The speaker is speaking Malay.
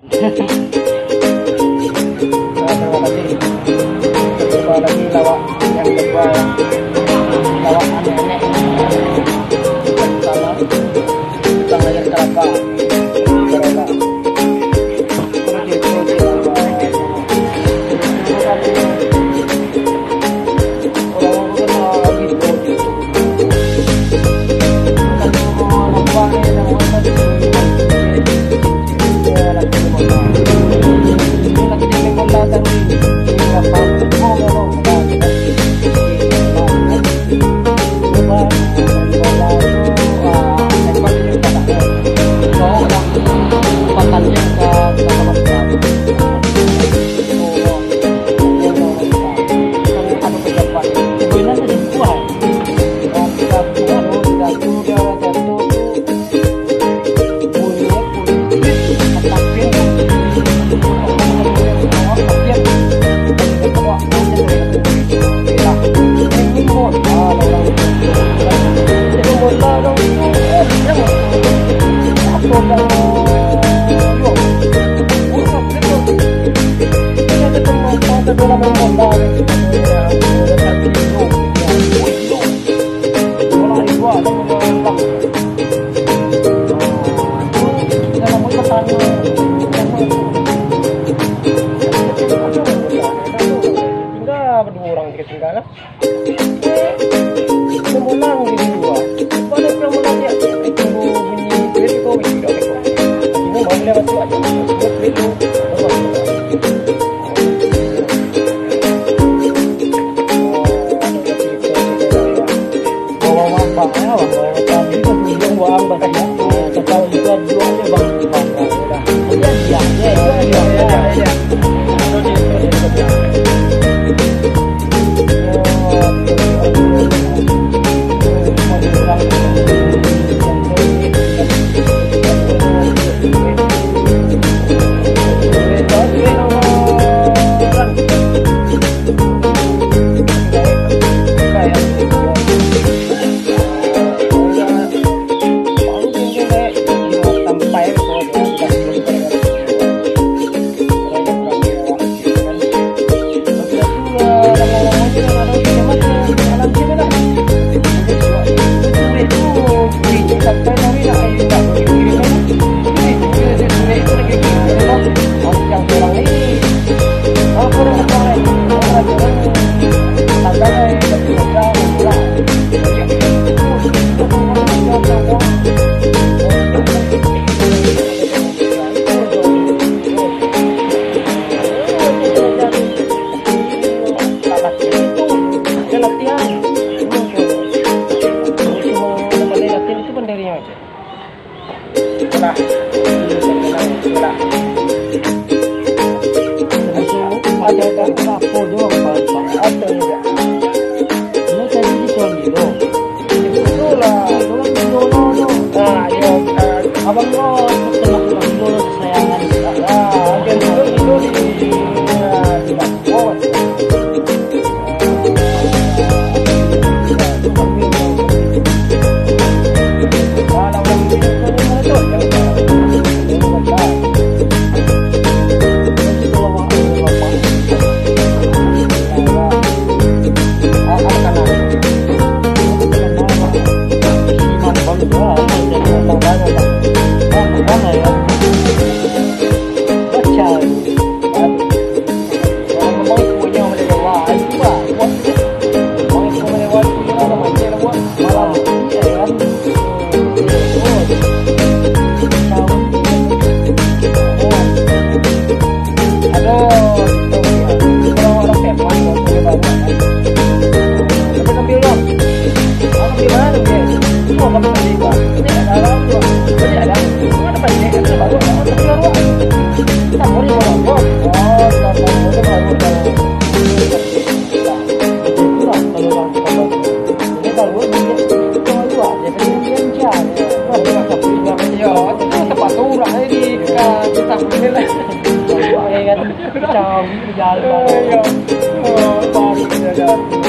Terima kasih. Coba lagi lawak yang kedua, lawak aneh-aneh. Pertama, kita ngajar kelapa. Berapa? Ketinggalan semulang di luar pada kemulan dia tunggu bunyi duit kau tidak kau ini mau lewat tu aja duit tu bawa apa ya bawa tapi itu tujuan buang bang ya kalau itu dua aja bang dia Chào, bây giờ